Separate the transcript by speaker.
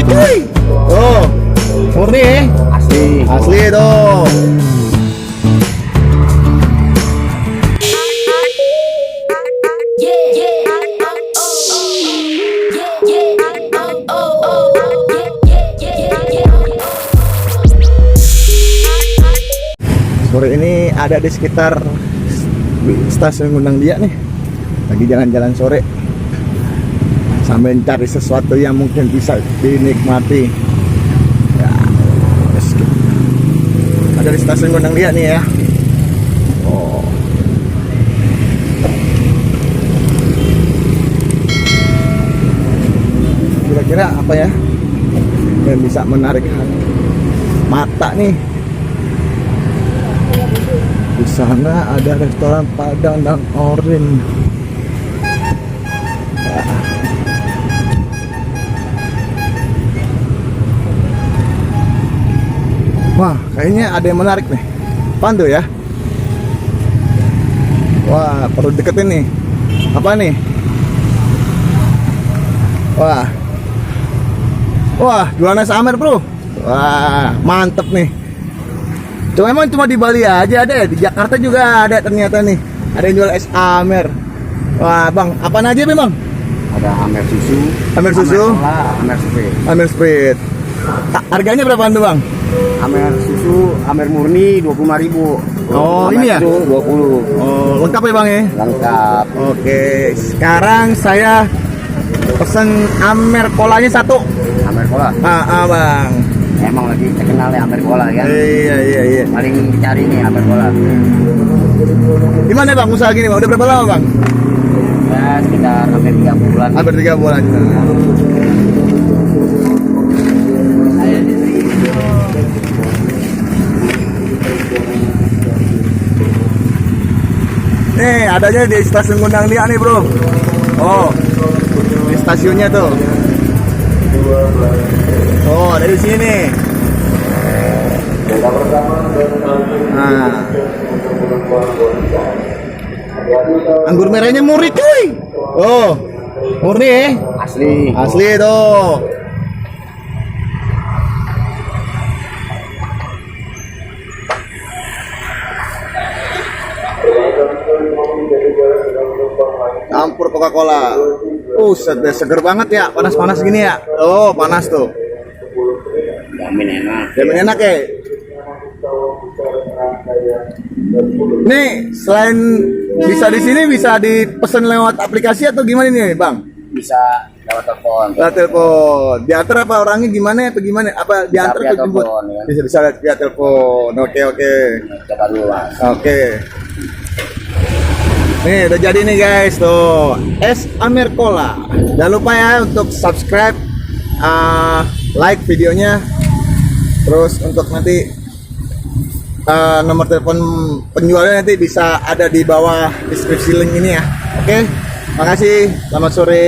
Speaker 1: cuy. Oh, murni asli tuh. Sore ini ada di sekitar stasiun Gondang Dia nih, lagi jalan-jalan sore sambil cari sesuatu yang mungkin bisa dinikmati ya. Ada di stasiun Gondang Dia nih ya. Oh, kira-kira apa ya yang bisa menarik mata nih? Di sana ada restoran Padang dan Orin. Wah, kayaknya ada yang menarik nih. Apaan tuh ya? Wah, perlu deketin nih. Apa nih? Wah, jualan es Amer, bro. Wah, mantep nih. Emang cuma di Bali aja ada ya? Di Jakarta juga ada ternyata nih. Ada yang jual es Amer. Wah, Bang, apaan aja Bang?
Speaker 2: Ada Amer susu,
Speaker 1: Amer susu,
Speaker 2: Amer Sprite.
Speaker 1: Amer Sprite. Harganya berapaan tuh, Bang?
Speaker 2: Amer susu, Amer murni 25.000.
Speaker 1: Oh,
Speaker 2: Amer
Speaker 1: ini ya?
Speaker 2: susu 20.
Speaker 1: Oh, lengkap ya, Bang ya?
Speaker 2: Lengkap.
Speaker 1: Oke, sekarang saya pesen Amer kolanya satu.
Speaker 2: Amer Cola.
Speaker 1: Bang.
Speaker 2: Emang lagi terkenal ya Amer Cola kan?
Speaker 1: Iya.
Speaker 2: Paling dicari nih Amer Cola.
Speaker 1: Gimana Bang usaha gini Bang? Udah berapa lama Bang?
Speaker 2: Ya sekitar hampir 3 bulan.
Speaker 1: Hampir 3 bulan. Nih adanya di stasiun Gondang Dia nih bro. Oh, di stasiunnya tuh. Oh, dari sini. Nah, anggur merahnya murni cuy. Oh, murni ya? Asli tuh. Campur Coca-Cola. Seger banget ya, panas-panas gini ya. Oh, panas tuh.
Speaker 2: Jamin enak.
Speaker 1: Jamin enak ya. Nih, selain bisa di sini bisa dipesan lewat aplikasi atau gimana nih, Bang?
Speaker 2: Bisa lewat telepon.
Speaker 1: Lewat telepon. Diantar apa orangnya gimana atau gimana? Apa diantar atau jemput?
Speaker 2: Ya.
Speaker 1: Bisa via telepon. Oke.
Speaker 2: Coba dulu Mas.
Speaker 1: Oke. Nih udah jadi nih guys tuh es Amer Cola. Jangan lupa ya untuk subscribe, like videonya. Terus untuk nanti nomor telepon penjualnya nanti bisa ada di bawah deskripsi link ini ya. Oke, makasih. Selamat sore.